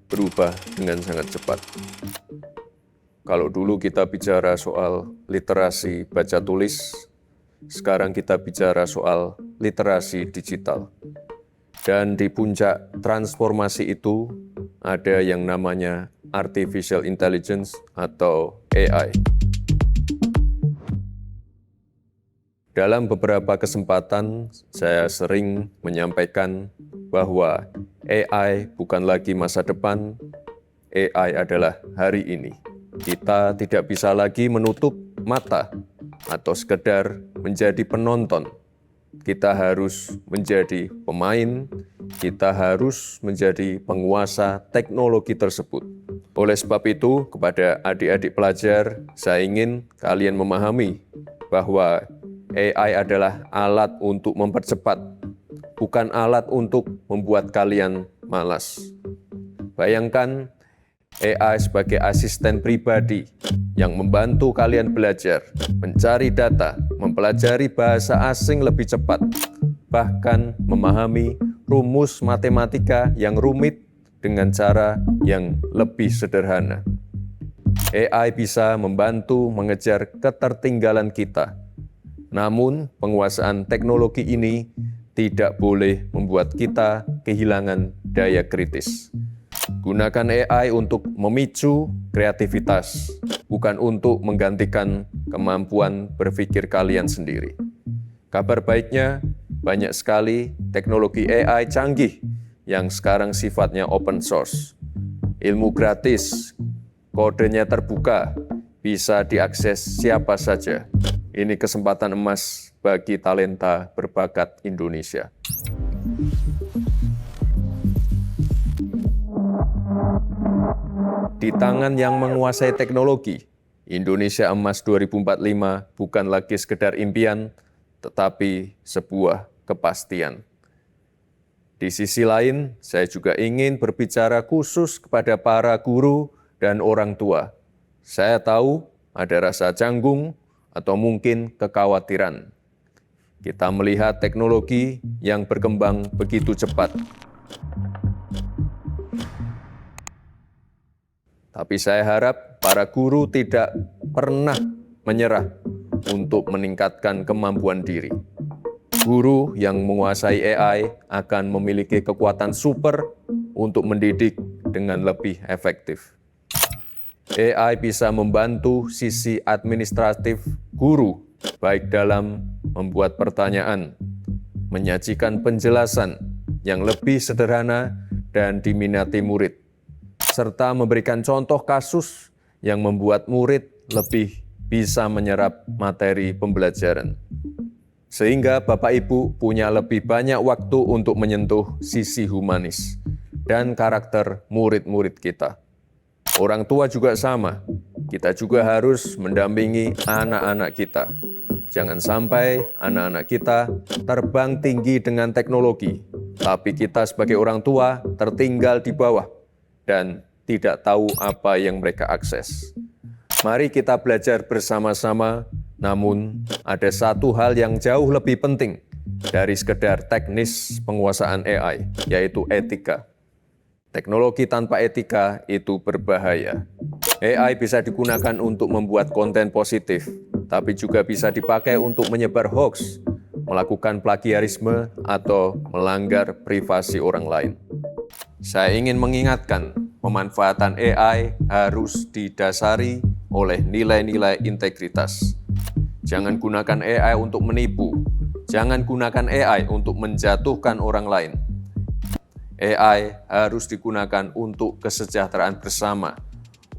berubah dengan sangat cepat. Kalau dulu kita bicara soal literasi baca tulis, sekarang kita bicara soal literasi digital. Dan di puncak transformasi itu ada yang namanya artificial intelligence atau AI. Dalam beberapa kesempatan, saya sering menyampaikan bahwa AI bukan lagi masa depan, AI adalah hari ini. Kita tidak bisa lagi menutup mata atau sekedar menjadi penonton. Kita harus menjadi pemain, kita harus menjadi penguasa teknologi tersebut. Oleh sebab itu, kepada adik-adik pelajar, saya ingin kalian memahami bahwa AI adalah alat untuk mempercepat, bukan alat untuk membuat kalian malas. Bayangkan AI sebagai asisten pribadi yang membantu kalian belajar, mencari data, mempelajari bahasa asing lebih cepat, bahkan memahami rumus matematika yang rumit dengan cara yang lebih sederhana. AI bisa membantu mengejar ketertinggalan kita. Namun, penguasaan teknologi ini tidak boleh membuat kita kehilangan daya kritis. Gunakan AI untuk memicu kreativitas, bukan untuk menggantikan kemampuan berpikir kalian sendiri. Kabar baiknya, banyak sekali teknologi AI canggih yang sekarang sifatnya open source. Ilmu gratis, kodenya terbuka, bisa diakses siapa saja. Ini kesempatan emas bagi talenta berbakat Indonesia. Di tangan yang menguasai teknologi, Indonesia Emas 2045 bukan lagi sekedar impian, tetapi sebuah kepastian. Di sisi lain, saya juga ingin berbicara khusus kepada para guru dan orang tua. Saya tahu ada rasa canggung, atau mungkin kekhawatiran. Kita melihat teknologi yang berkembang begitu cepat. Tapi saya harap para guru tidak pernah menyerah untuk meningkatkan kemampuan diri. Guru yang menguasai AI akan memiliki kekuatan super untuk mendidik dengan lebih efektif. AI bisa membantu sisi administratif guru, baik dalam membuat pertanyaan, menyajikan penjelasan yang lebih sederhana dan diminati murid, serta memberikan contoh kasus yang membuat murid lebih bisa menyerap materi pembelajaran. Sehingga Bapak Ibu punya lebih banyak waktu untuk menyentuh sisi humanis dan karakter murid-murid kita. Orang tua juga sama, kita juga harus mendampingi anak-anak kita. Jangan sampai anak-anak kita terbang tinggi dengan teknologi, tapi kita sebagai orang tua tertinggal di bawah dan tidak tahu apa yang mereka akses. Mari kita belajar bersama-sama, namun ada satu hal yang jauh lebih penting dari sekedar teknis penguasaan AI, yaitu etika. Teknologi tanpa etika itu berbahaya. AI bisa digunakan untuk membuat konten positif, tapi juga bisa dipakai untuk menyebar hoax, melakukan plagiarisme, atau melanggar privasi orang lain. Saya ingin mengingatkan, pemanfaatan AI harus didasari oleh nilai-nilai integritas. Jangan gunakan AI untuk menipu, jangan gunakan AI untuk menjatuhkan orang lain. AI harus digunakan untuk kesejahteraan bersama,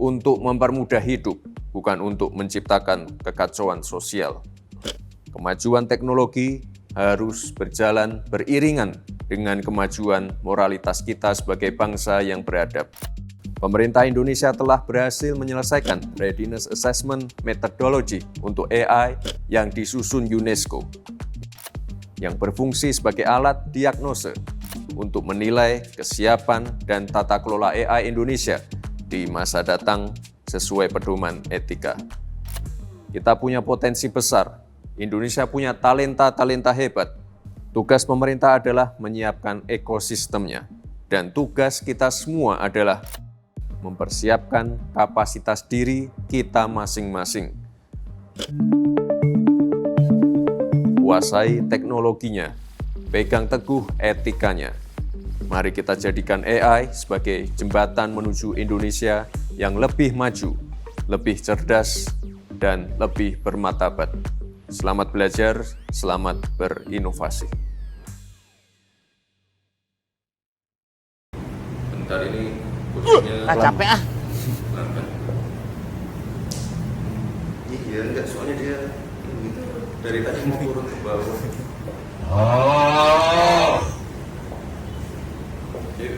untuk mempermudah hidup, bukan untuk menciptakan kekacauan sosial. Kemajuan teknologi harus berjalan beriringan dengan kemajuan moralitas kita sebagai bangsa yang beradab. Pemerintah Indonesia telah berhasil menyelesaikan Readiness Assessment Methodology untuk AI yang disusun UNESCO, yang berfungsi sebagai alat diagnose untuk menilai kesiapan dan tata kelola AI Indonesia di masa datang sesuai pedoman etika. Kita punya potensi besar, Indonesia punya talenta-talenta hebat. Tugas pemerintah adalah menyiapkan ekosistemnya. Dan tugas kita semua adalah mempersiapkan kapasitas diri kita masing-masing. Kuasai teknologinya, pegang teguh etikanya. Mari kita jadikan AI sebagai jembatan menuju Indonesia yang lebih maju, lebih cerdas, dan lebih bermartabat. Selamat belajar, selamat berinovasi. Bentar ini kursinya capek ah. Iya, enggak, soalnya dia gitu, dari tadi mau turun ke bawah. Jadi